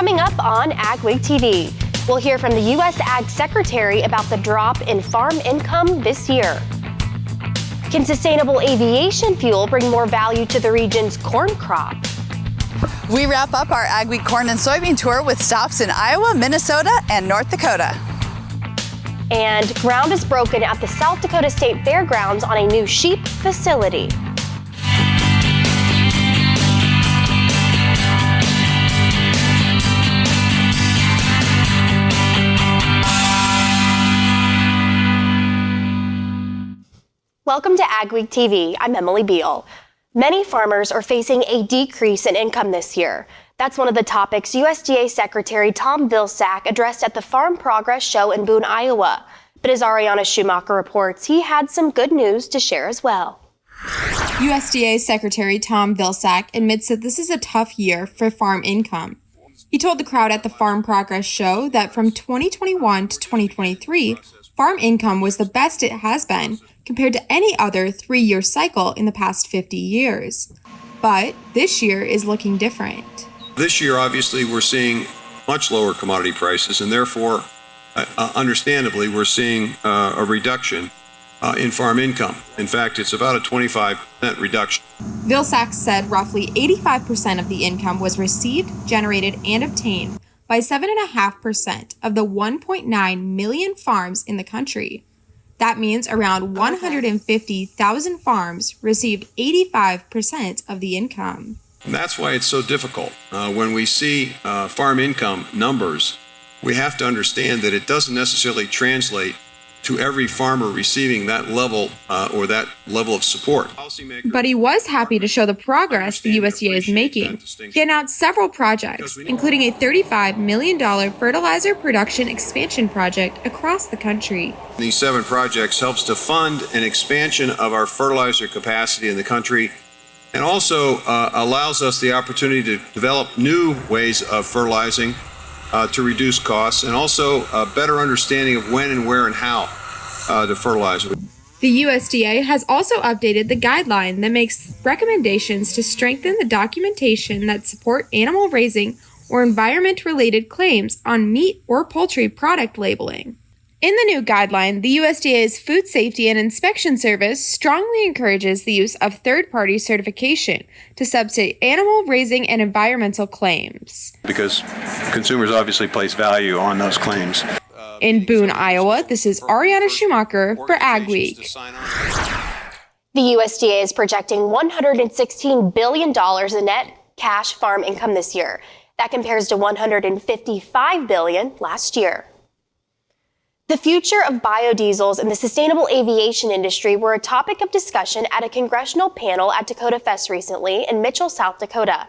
Coming up on AgweekTV, we'll hear from the U.S. Ag Secretary about the drop in farm income this year. Can sustainable aviation fuel bring more value to the region's corn crop? We wrap up our AgWeek corn and soybean tour with stops in Iowa, Minnesota, and North Dakota. And ground is broken at the South Dakota State Fairgrounds on a new sheep facility. Welcome to AgweekTV. I'm Emily Beal. Many farmers are facing a decrease in income this year. That's one of the topics USDA Secretary Tom Vilsack addressed at the Farm Progress Show in Boone, Iowa. But as Ariana Schumacher reports, he had some good news to share as well. USDA Secretary Tom Vilsack admits that this is a tough year for farm income. He told the crowd at the Farm Progress Show that from 2021 to 2023, farm income was the best it has been compared to any other 3-year cycle in the past 50 years. But this year is looking different. This year, obviously, we're seeing much lower commodity prices, and therefore, understandably, we're seeing a reduction in farm income. In fact, it's about a 25% reduction. Vilsack said roughly 85% of the income was received, generated, and obtained by 7.5% of the 1.9 million farms in the country. That means around 150,000 farms received 85% of the income. And that's why it's so difficult. When we see farm income numbers, we have to understand that it doesn't necessarily translate to every farmer receiving that level or that level of support. But he was happy to show the progress the USDA is making. He announced several projects, including a $35 million fertilizer production expansion project across the country. These 7 projects helps to fund an expansion of our fertilizer capacity in the country, and also allows us the opportunity to develop new ways of fertilizing to reduce costs, and also a better understanding of when and where and how to fertilize. The USDA has also updated the guideline that makes recommendations to strengthen the documentation that support animal raising or environment-related claims on meat or poultry product labeling. In the new guideline, the USDA's Food Safety and Inspection Service strongly encourages the use of third-party certification to substitute animal raising and environmental claims. Because consumers obviously place value on those claims. In Boone, Iowa, this is Ariana Schumacher for AgWeek. The USDA is projecting $116 billion in net cash farm income this year. That compares to $155 billion last year. The future of biodiesels and the sustainable aviation industry were a topic of discussion at a congressional panel at Dakota Fest recently in Mitchell, South Dakota.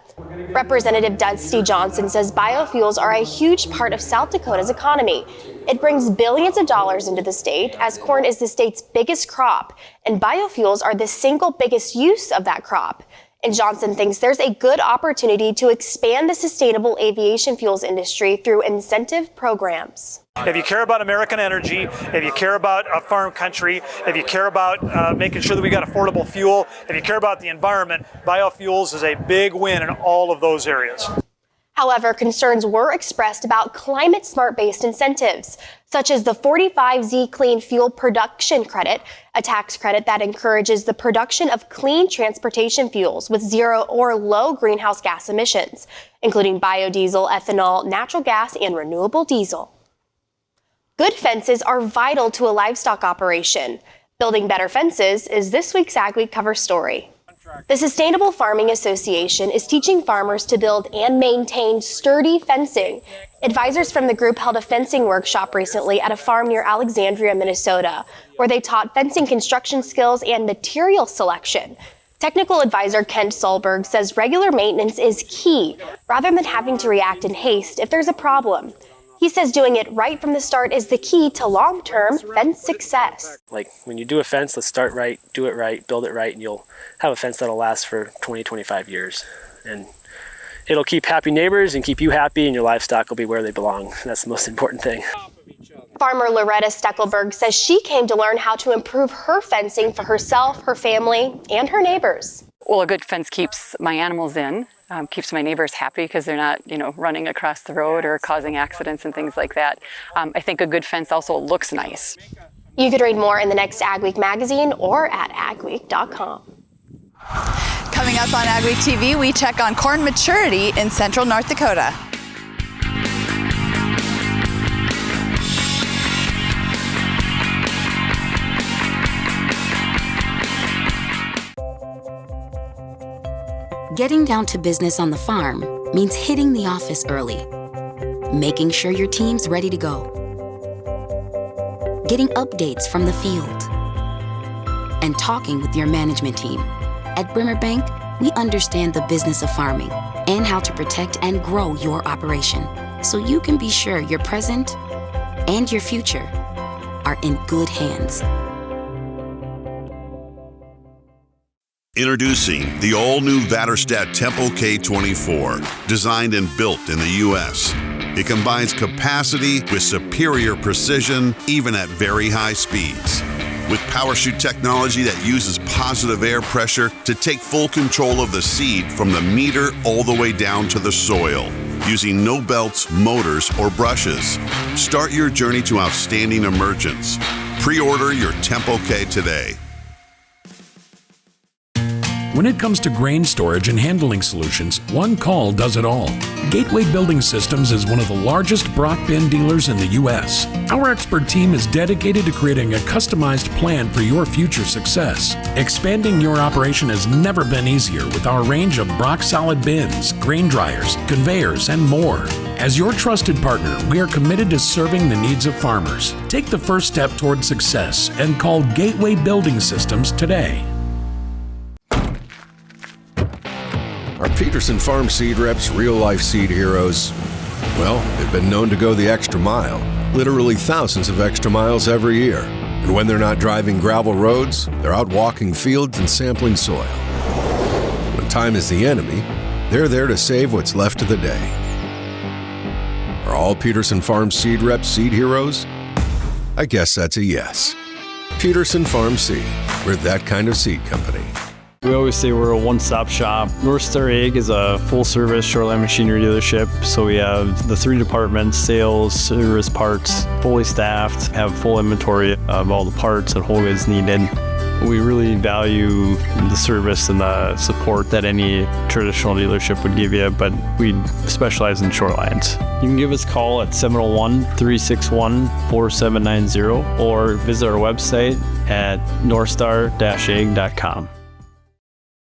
Representative Dusty Johnson says biofuels are a huge part of South Dakota's economy. It brings billions of dollars into the state, as corn is the state's biggest crop, and biofuels are the single biggest use of that crop. And Johnson thinks there's a good opportunity to expand the sustainable aviation fuels industry through incentive programs. If you care about American energy, if you care about a farm country, if you care about making sure that we got affordable fuel, if you care about the environment, biofuels is a big win in all of those areas. However, concerns were expressed about climate smart-based incentives, such as the 45Z Clean Fuel Production Credit, a tax credit that encourages the production of clean transportation fuels with zero or low greenhouse gas emissions, including biodiesel, ethanol, natural gas, and renewable diesel. Good fences are vital to a livestock operation. Building better fences is this week's AgWeek cover story. The Sustainable Farming Association is teaching farmers to build and maintain sturdy fencing. Advisors from the group held a fencing workshop recently at a farm near Alexandria, Minnesota, where they taught fencing construction skills and material selection. Technical advisor Kent Solberg says regular maintenance is key, rather than having to react in haste if there's a problem. He says doing it right from the start is the key to long-term fence success. Like when you do a fence, let's start right, do it right, build it right, and you'll have a fence that'll last for 20, 25 years. And it'll keep happy neighbors and keep you happy, and your livestock will be where they belong. That's the most important thing. Farmer Loretta Steckelberg says she came to learn how to improve her fencing for herself, her family, and her neighbors. Well, a good fence keeps my animals in, keeps my neighbors happy because they're not, running across the road or causing accidents and things like that. I think a good fence also looks nice. You could read more in the next AgWeek magazine or at agweek.com. Coming up on AgweekTV, we check on corn maturity in central North Dakota. Getting down to business on the farm means hitting the office early, making sure your team's ready to go, getting updates from the field, and talking with your management team. At Bremer Bank, we understand the business of farming and how to protect and grow your operation so you can be sure your present and your future are in good hands. Introducing the all-new Vatterstadt Tempo K24, designed and built in the U.S. It combines capacity with superior precision, even at very high speeds. With PowerShoot technology that uses positive air pressure to take full control of the seed from the meter all the way down to the soil, using no belts, motors, or brushes. Start your journey to outstanding emergence. Pre-order your Tempo K today. When it comes to grain storage and handling solutions, one call does it all. Gateway Building Systems is one of the largest Brock bin dealers in the U.S. Our expert team is dedicated to creating a customized plan for your future success. Expanding your operation has never been easier with our range of Brock solid bins, grain dryers, conveyors, and more. As your trusted partner, we are committed to serving the needs of farmers. Take the first step toward success and call Gateway Building Systems today. Our Peterson Farm Seed Reps, real-life seed heroes, well, they've been known to go the extra mile, literally thousands of extra miles every year. And when they're not driving gravel roads, they're out walking fields and sampling soil. When time is the enemy, they're there to save what's left of the day. Are all Peterson Farm Seed Reps seed heroes? I guess that's a yes. Peterson Farm Seed, we're that kind of seed company. We always say we're a one-stop shop. North Star Ag is a full-service shoreline machinery dealership, so we have the 3 departments, sales, service, parts, fully staffed, have full inventory of all the parts and whole goods needed. We really value the service and the support that any traditional dealership would give you, but we specialize in short lines. You can give us a call at 701-361-4790 or visit our website at northstar-ag.com.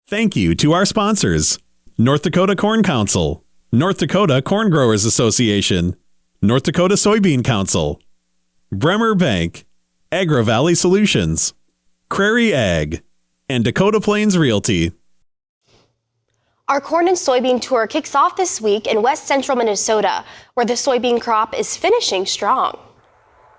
Thank you to our sponsors: North Dakota Corn Council, North Dakota Corn Growers Association, North Dakota Soybean Council, Bremer Bank, Agri Valley Solutions, Prairie Ag, and Dakota Plains Realty. Our corn and soybean tour kicks off this week in west central Minnesota, where the soybean crop is finishing strong.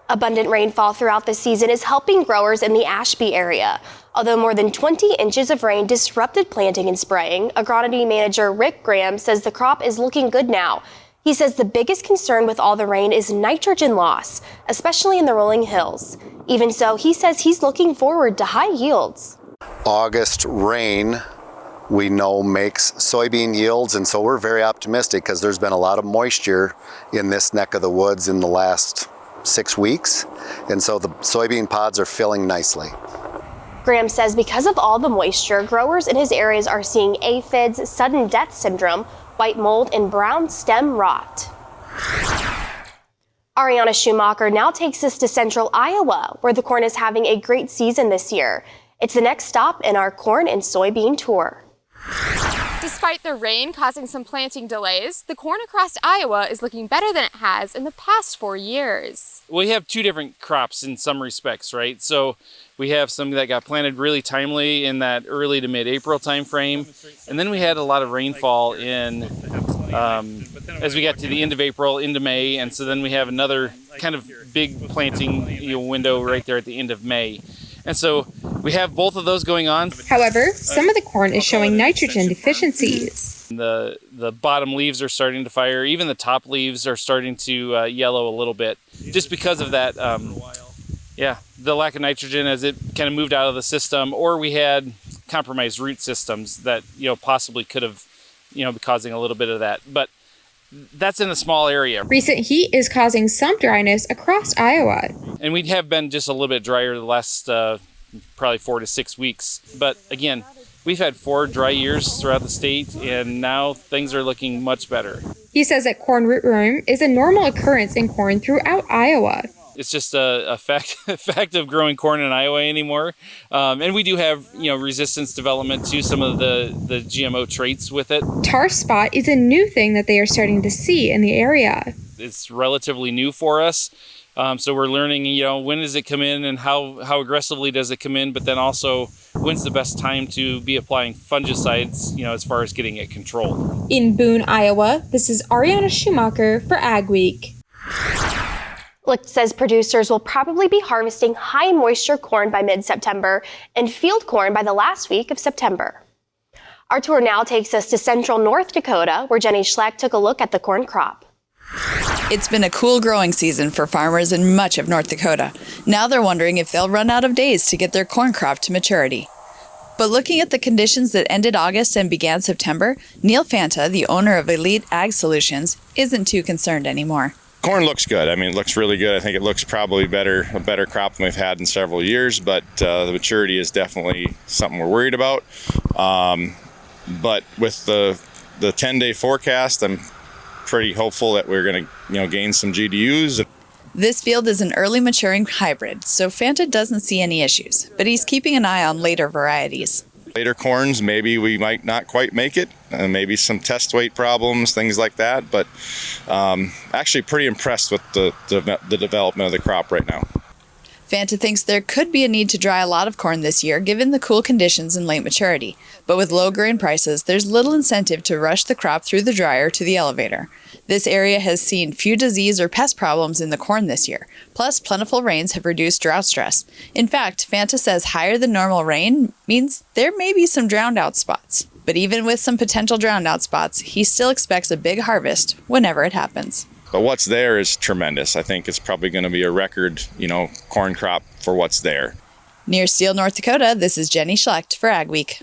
Abundant rainfall throughout the season is helping growers in the Ashby area. Although more than 20 inches of rain disrupted planting and spraying, agronomy manager Rick Graham says the crop is looking good now. He says the biggest concern with all the rain is nitrogen loss, especially in the rolling hills. Even so, he says he's looking forward to high yields. August rain, we know, makes soybean yields, and so we're very optimistic because there's been a lot of moisture in this neck of the woods in the last 6 weeks, and so the soybean pods are filling nicely. Graham says because of all the moisture, growers in his areas are seeing aphids, sudden death syndrome, white mold, and brown stem rot. Ariana Schumacher now takes us to central Iowa, where the corn is having a great season this year. It's the next stop in our corn and soybean tour. Despite the rain causing some planting delays, the corn across Iowa is looking better than it has in the past 4 years. We have 2 different crops in some respects, right? So we have some that got planted really timely in that early to mid-April time frame, and then we had a lot of rainfall in as we got to the end of April into May, and so then we have another kind of big planting window right there at the end of May. And so we have both of those going on. However, some of the corn is showing nitrogen deficiencies. The bottom leaves are starting to fire. Even the top leaves are starting to yellow a little bit, just because of that. The lack of nitrogen as it kind of moved out of the system, or we had compromised root systems that, possibly could have, been causing a little bit of that. But that's in a small area. Recent heat is causing some dryness across Iowa. And we have been just a little bit drier the last probably 4 to 6 weeks. But again, we've had 4 dry years throughout the state, and now things are looking much better. He says that corn rootworm is a normal occurrence in corn throughout Iowa. It's just a fact of growing corn in Iowa anymore. And we do have, resistance development to some of the GMO traits with it. Tar spot is a new thing that they are starting to see in the area. It's relatively new for us. So we're learning, when does it come in and how aggressively does it come in, but then also when's the best time to be applying fungicides, as far as getting it controlled. In Boone, Iowa, this is Ariana Schumacher for AgWeek. Licht says producers will probably be harvesting high moisture corn by mid-September and field corn by the last week of September. Our tour now takes us to central North Dakota, where Jenny Schleck took a look at the corn crop. It's been a cool growing season for farmers in much of North Dakota. Now they're wondering if they'll run out of days to get their corn crop to maturity. But looking at the conditions that ended August and began September, Neil Fanta, the owner of Elite Ag Solutions, isn't too concerned anymore. Corn looks good. I mean, it looks really good. I think it looks probably a better crop than we've had in several years, but the maturity is definitely something we're worried about. But with the 10-day forecast, I'm pretty hopeful that we're going to gain some GDUs. This field is an early maturing hybrid, so Fanta doesn't see any issues, but he's keeping an eye on later varieties. Later corns, maybe we might not quite make it, maybe some test weight problems, things like that, but actually pretty impressed with the development of the crop right now. Fanta thinks there could be a need to dry a lot of corn this year given the cool conditions and late maturity, but with low grain prices, there's little incentive to rush the crop through the dryer to the elevator. This area has seen few disease or pest problems in the corn this year. Plus, plentiful rains have reduced drought stress. In fact, Fanta says higher than normal rain means there may be some drowned out spots. But even with some potential drowned out spots, he still expects a big harvest whenever it happens. But what's there is tremendous. I think it's probably going to be a record, corn crop for what's there. Near Steele, North Dakota, this is Jenny Schlecht for AgWeek.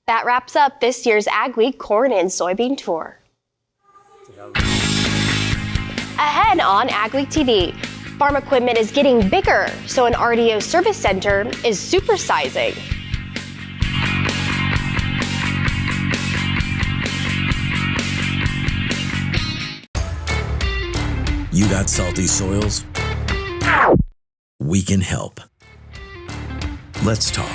That wraps up this year's AgWeek Corn and Soybean Tour. Ahead on AgweekTV, farm equipment is getting bigger, so an RDO service center is supersizing. You got salty soils? We can help. Let's talk.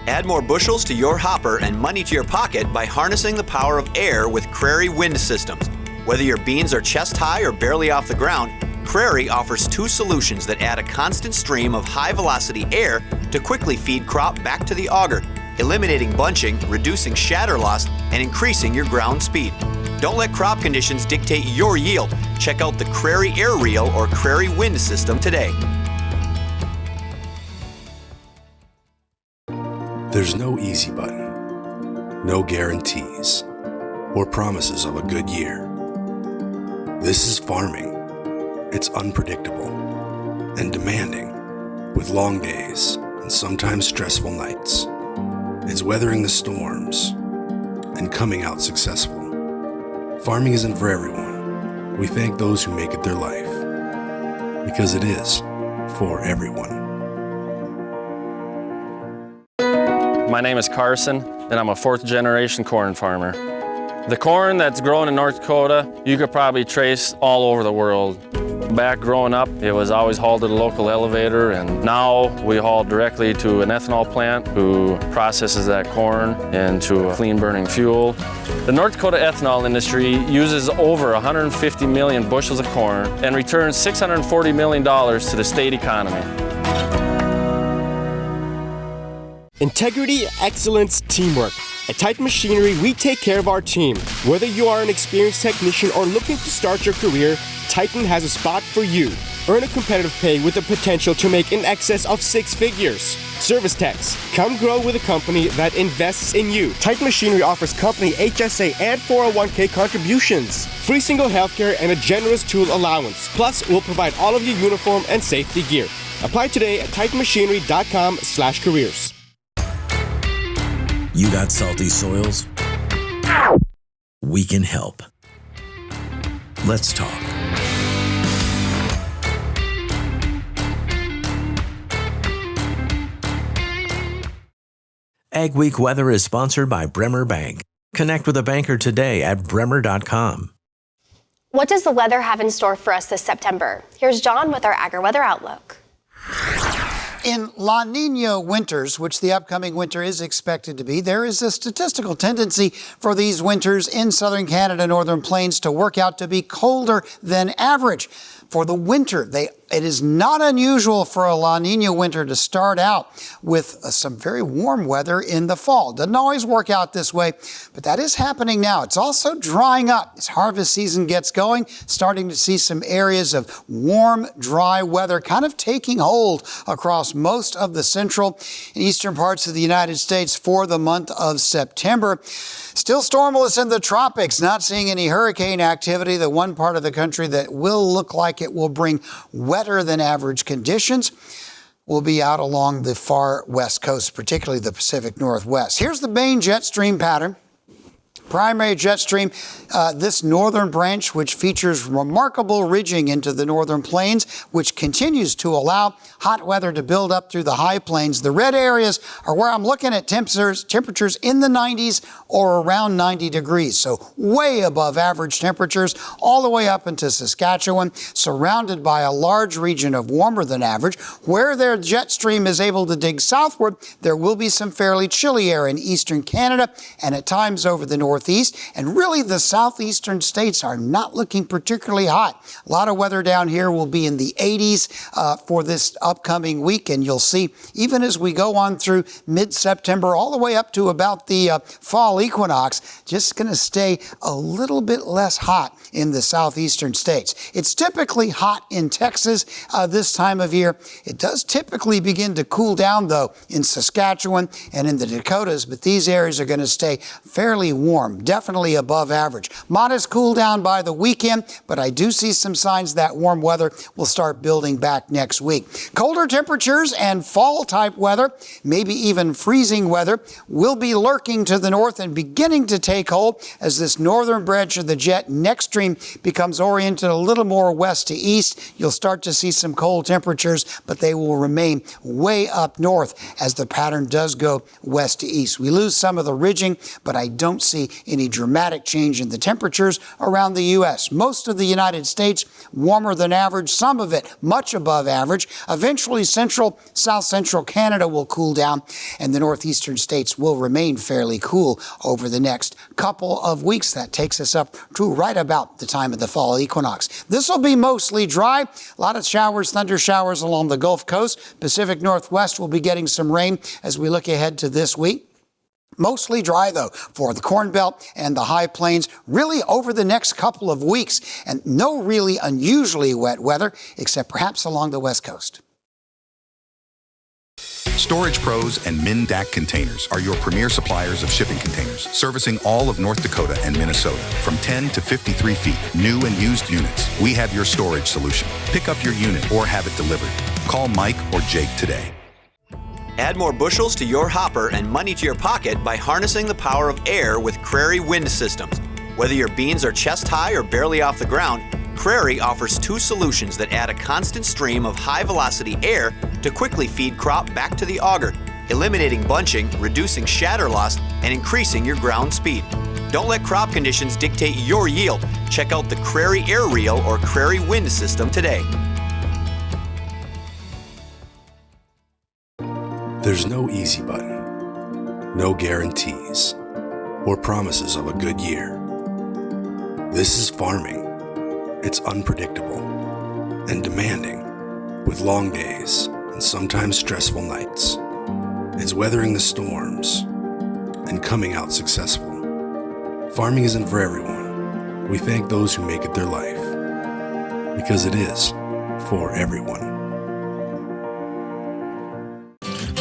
Add more bushels to your hopper and money to your pocket by harnessing the power of air with Crary wind systems. Whether your beans are chest high or barely off the ground, Crary offers 2 solutions that add a constant stream of high-velocity air to quickly feed crop back to the auger, eliminating bunching, reducing shatter loss, and increasing your ground speed. Don't let crop conditions dictate your yield. Check out the Crary Air Reel or Crary Wind System today. There's no easy button, no guarantees, or promises of a good year. This is farming. It's unpredictable and demanding, with long days and sometimes stressful nights. It's weathering the storms and coming out successful. Farming isn't for everyone. We thank those who make it their life, because it is for everyone. My name is Carson, and I'm a 4th generation corn farmer. The corn that's grown in North Dakota, you could probably trace all over the world. Back growing up, it was always hauled to the local elevator, and now we haul directly to an ethanol plant who processes that corn into a clean burning fuel. The North Dakota ethanol industry uses over 150 million bushels of corn and returns $640 million to the state economy. Integrity, excellence, teamwork. At Titan Machinery, we take care of our team. Whether you are an experienced technician or looking to start your career, Titan has a spot for you. Earn a competitive pay with the potential to make in excess of 6 figures. service techs. Come grow with a company that invests in you. Titan Machinery offers company HSA and 401k contributions, free single healthcare, and a generous tool allowance. Plus, we'll provide all of your uniform and safety gear. Apply today at titanmachinery.com/careers. You got salty soils? We can help. Let's talk. AgWeek weather is sponsored by Bremer Bank. Connect with a banker today at bremer.com. What does the weather have in store for us this September? Here's John with our agri-weather outlook. In La Nina winters, which the upcoming winter is expected to be, there is a statistical tendency for these winters in southern Canada, northern plains to work out to be colder than average. For the winter, it is not unusual for a La Nina winter to start out with some very warm weather in the fall. Doesn't always work out this way, but that is happening now. It's also drying up as harvest season gets going, starting to see some areas of warm, dry weather kind of taking hold across most of the central and eastern parts of the United States for the month of September. Still stormless in the tropics, not seeing any hurricane activity. The one part of the country that will look like it will bring wetter than average conditions will be out along the far west coast, particularly the Pacific Northwest. Here's the main jet stream pattern. Primary jet stream, this northern branch, which features remarkable ridging into the northern plains, which continues to allow hot weather to build up through the high plains. The red areas are where I'm looking at temperatures in the 90s or around 90 degrees. So way above average temperatures all the way up into Saskatchewan, surrounded by a large region of warmer than average. Where their jet stream is able to dig southward, there will be some fairly chilly air in eastern Canada and at times over the northeast, and really the southeastern states are not looking particularly hot. A lot of weather down here will be in the 80s for this upcoming week, and you'll see even as we go on through mid-September all the way up to about the fall equinox, just going to stay a little bit less hot in the southeastern states. It's typically hot in Texas this time of year. It does typically begin to cool down, though, in Saskatchewan and in the Dakotas, but these areas are going to stay fairly warm. Definitely above average. Modest cool down by the weekend, but I do see some signs that warm weather will start building back next week. Colder temperatures and fall type weather, maybe even freezing weather, will be lurking to the north and beginning to take hold as this northern branch of the jet next stream becomes oriented a little more west to east. You'll start to see some cold temperatures, but they will remain way up north as the pattern does go west to east. We lose some of the ridging, but I don't see any dramatic change in the temperatures around the U.S. Most of the United States warmer than average, some of it much above average. Eventually, south central Canada will cool down, and the northeastern states will remain fairly cool over the next couple of weeks. That takes us up to right about the time of the fall equinox. This will be mostly dry. A lot of showers, thunder showers along the Gulf Coast. Pacific Northwest will be getting some rain as we look ahead to this week. Mostly dry, though, for the Corn Belt and the High Plains, really over the next couple of weeks, and no really unusually wet weather, except perhaps along the West Coast. Storage Pros and MnDAC Containers are your premier suppliers of shipping containers, servicing all of North Dakota and Minnesota. From 10 to 53 feet, new and used units, we have your storage solution. Pick up your unit or have it delivered. Call Mike or Jake today. Add more bushels to your hopper and money to your pocket by harnessing the power of air with Crary Wind Systems. Whether your beans are chest high or barely off the ground, Crary offers two solutions that add a constant stream of high-velocity air to quickly feed crop back to the auger, eliminating bunching, reducing shatter loss, and increasing your ground speed. Don't let crop conditions dictate your yield. Check out the Crary Air Reel or Crary Wind System today. There's no easy button, no guarantees, or promises of a good year. This is farming. It's unpredictable and demanding, with long days and sometimes stressful nights. It's weathering the storms and coming out successful. Farming isn't for everyone. We thank those who make it their life, because it is for everyone.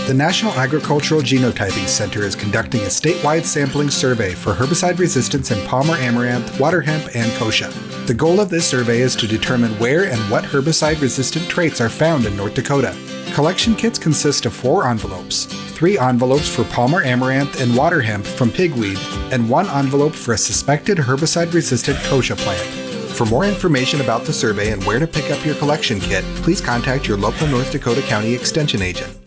The National Agricultural Genotyping Center is conducting a statewide sampling survey for herbicide resistance in Palmer amaranth, water hemp, and kochia. The goal of this survey is to determine where and what herbicide-resistant traits are found in North Dakota. Collection kits consist of 4 envelopes, 3 envelopes for Palmer amaranth and water hemp from pigweed, and 1 envelope for a suspected herbicide-resistant kochia plant. For more information about the survey and where to pick up your collection kit, please contact your local North Dakota County Extension agent.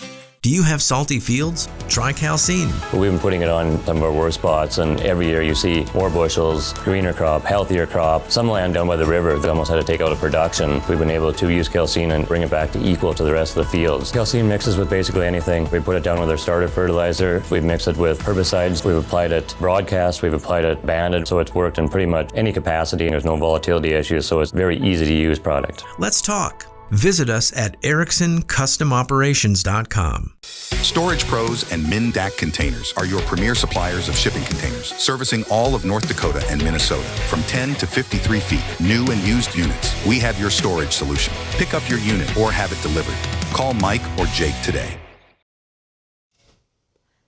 Do you have salty fields? Try calcine. We've been putting it on some of our worst spots, and every year you see more bushels, greener crop, healthier crop. Some land down by the river, they almost had to take out of production. We've been able to use calcine and bring it back to equal to the rest of the fields. Calcine mixes with basically anything. We put it down with our starter fertilizer. We've mixed it with herbicides. We've applied it broadcast. We've applied it banded. So it's worked in pretty much any capacity, and there's no volatility issues, so it's a very easy to use product. Let's talk. Visit us at EricksonCustomOperations.com. Storage Pros and MnDAC Containers are your premier suppliers of shipping containers, servicing all of North Dakota and Minnesota. From 10 to 53 feet, new and used units, we have your storage solution. Pick up your unit or have it delivered. Call Mike or Jake today.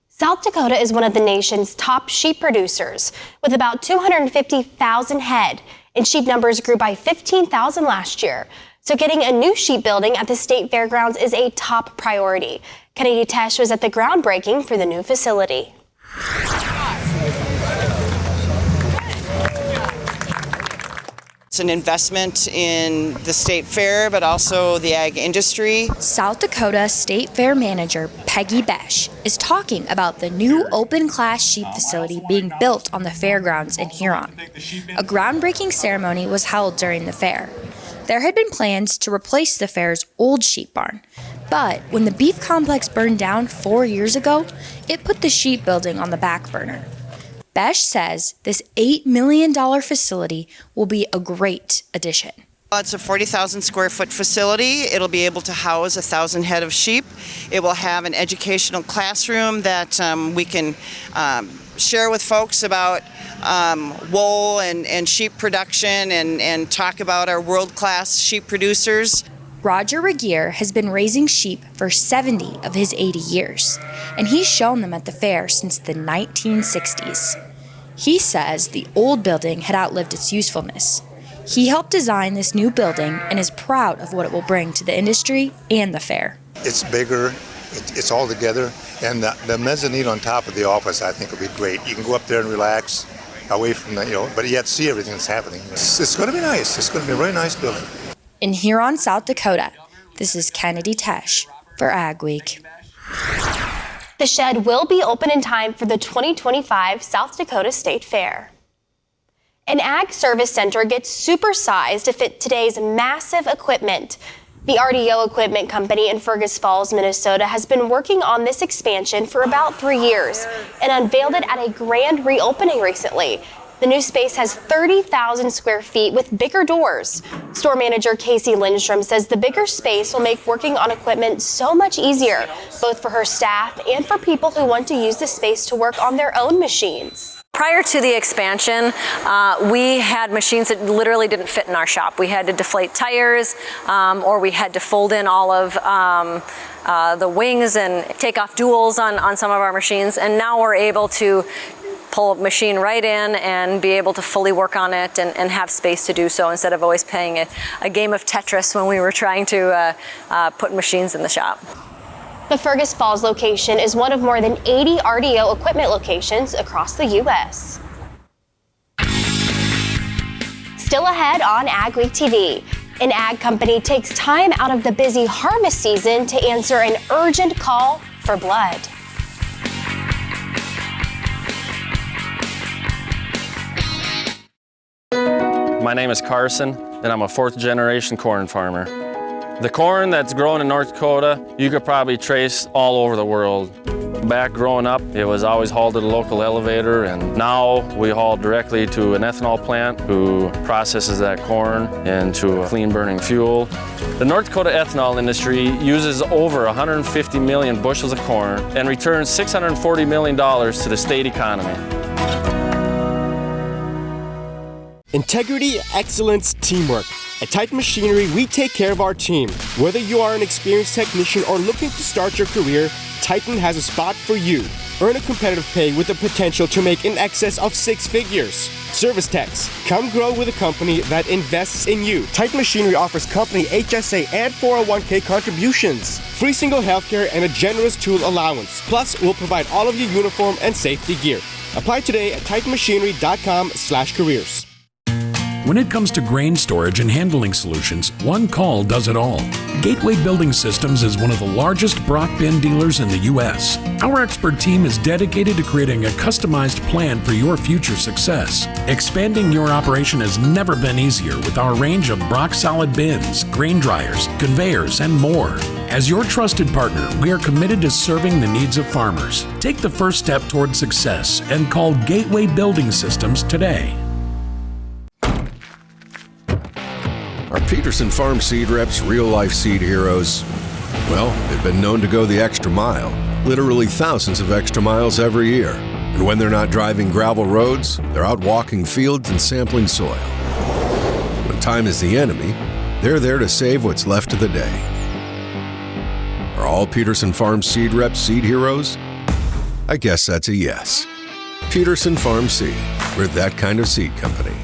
South Dakota is one of the nation's top sheep producers, with about 250,000 head, and sheep numbers grew by 15,000 last year. So getting a new sheep building at the state fairgrounds is a top priority. Kennedy Tesh was at the groundbreaking for the new facility. It's an investment in the state fair, but also the ag industry. South Dakota State Fair Manager Peggy Besh is talking about the new open-class sheep facility being built on the fairgrounds in Huron. A groundbreaking ceremony was held during the fair. There had been plans to replace the fair's old sheep barn, but when the beef complex burned down 4 years ago, it put the sheep building on the back burner. Besh says this $8 million facility will be a great addition. It's a 40,000 square foot facility. It'll be able to house 1,000 head of sheep. It will have an educational classroom that we can share with folks about wool and sheep production and talk about our world-class sheep producers. Roger Regier has been raising sheep for 70 of his 80 years, and he's shown them at the fair since the 1960s. He says the old building had outlived its usefulness. He helped design this new building and is proud of what it will bring to the industry and the fair. It's bigger, it's all together, and the mezzanine on top of the office I think will be great. You can go up there and relax away from the, but yet see everything that's happening. It's going to be nice. It's going to be a very nice building. In Huron, South Dakota, this is Kennedy Tesh for AgWeek. The shed will be open in time for the 2025 South Dakota State Fair. An ag service center gets supersized to fit today's massive equipment. The RDO Equipment Company in Fergus Falls, Minnesota has been working on this expansion for about 3 years and unveiled it at a grand reopening recently. The new space has 30,000 square feet with bigger doors. Store manager Casey Lindstrom says the bigger space will make working on equipment so much easier, both for her staff and for people who want to use the space to work on their own machines. Prior to the expansion, we had machines that literally didn't fit in our shop. We had to deflate tires, or we had to fold in all of the wings and take off duals on some of our machines. And now we're able to pull a machine right in and be able to fully work on it and have space to do so instead of always playing a game of Tetris when we were trying to put machines in the shop. The Fergus Falls location is one of more than 80 RDO equipment locations across the U.S. Still ahead on AgweekTV, an ag company takes time out of the busy harvest season to answer an urgent call for blood. My name is Carson, and I'm a fourth-generation corn farmer. The corn that's grown in North Dakota, you could probably trace all over the world. Back growing up, it was always hauled to the local elevator, and now we haul directly to an ethanol plant who processes that corn into a clean-burning fuel. The North Dakota ethanol industry uses over 150 million bushels of corn and returns $640 million to the state economy. Integrity, excellence, teamwork. At Titan Machinery, we take care of our team. Whether you are an experienced technician or looking to start your career, Titan has a spot for you. Earn a competitive pay with the potential to make in excess of 6 figures. Service techs, come grow with a company that invests in you. Titan Machinery offers company HSA and 401k contributions, free single healthcare, and a generous tool allowance. Plus, we'll provide all of your uniform and safety gear. Apply today at titanmachinery.com/careers. When it comes to grain storage and handling solutions, one call does it all. Gateway Building Systems is one of the largest Brock bin dealers in the U.S. Our expert team is dedicated to creating a customized plan for your future success. Expanding your operation has never been easier with our range of Brock solid bins, grain dryers, conveyors, and more. As your trusted partner, we are committed to serving the needs of farmers. Take the first step toward success and call Gateway Building Systems today. Our Peterson Farm Seed Reps real-life seed heroes? Well, they've been known to go the extra mile, literally thousands of extra miles every year. And when they're not driving gravel roads, they're out walking fields and sampling soil. When time is the enemy, they're there to save what's left of the day. Are all Peterson Farm Seed Reps seed heroes? I guess that's a yes. Peterson Farm Seed, we're that kind of seed company.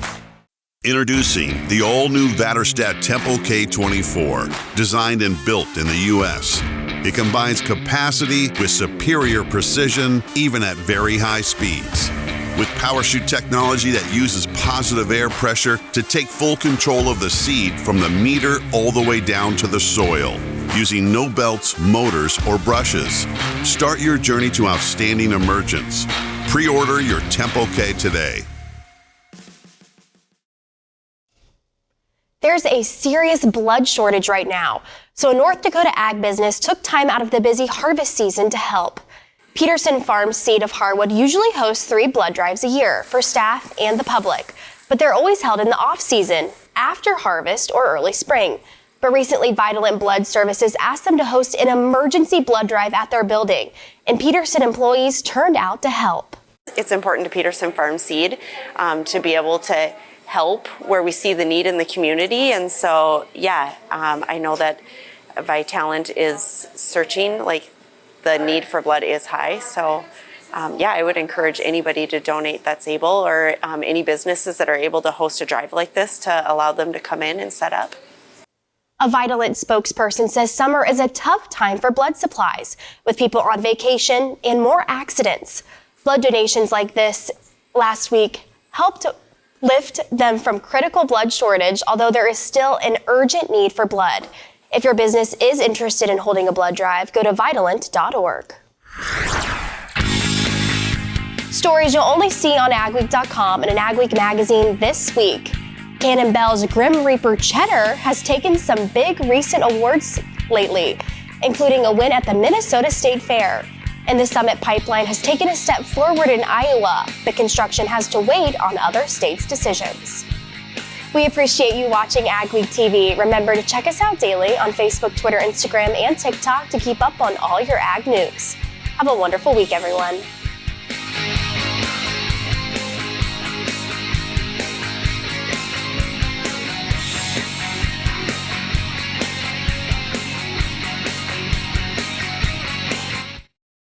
Introducing the all-new Vatterstadt Tempo K24, designed and built in the U.S. It combines capacity with superior precision, even at very high speeds. With PowerShoot technology that uses positive air pressure to take full control of the seed from the meter all the way down to the soil, using no belts, motors, or brushes. Start your journey to outstanding emergence. Pre-order your Tempo K today. There's a serious blood shortage right now, so a North Dakota ag business took time out of the busy harvest season to help. Peterson Farm Seed of Harwood usually hosts 3 blood drives a year for staff and the public, but they're always held in the off-season, after harvest or early spring. But recently, Vitalant Blood Services asked them to host an emergency blood drive at their building, and Peterson employees turned out to help. It's important to Peterson Farm Seed to be able to help where we see the need in the community. And so, I know that Vitalant is searching, like the need for blood is high. So, I would encourage anybody to donate that's able, or any businesses that are able to host a drive like this to allow them to come in and set up. A Vitalant spokesperson says summer is a tough time for blood supplies, with people on vacation and more accidents. Blood donations like this last week helped lift them from critical blood shortage, although there is still an urgent need for blood. If your business is interested in holding a blood drive, go to Vitalant.org. Stories you'll only see on AgWeek.com and an AgWeek magazine this week. Cannonbell's Grim Reaper Cheddar has taken some big recent awards lately, including a win at the Minnesota State Fair. And the Summit Pipeline has taken a step forward in Iowa, but construction has to wait on other states' decisions. We appreciate you watching AgWeek TV. Remember to check us out daily on Facebook, Twitter, Instagram, and TikTok to keep up on all your ag news. Have a wonderful week, everyone.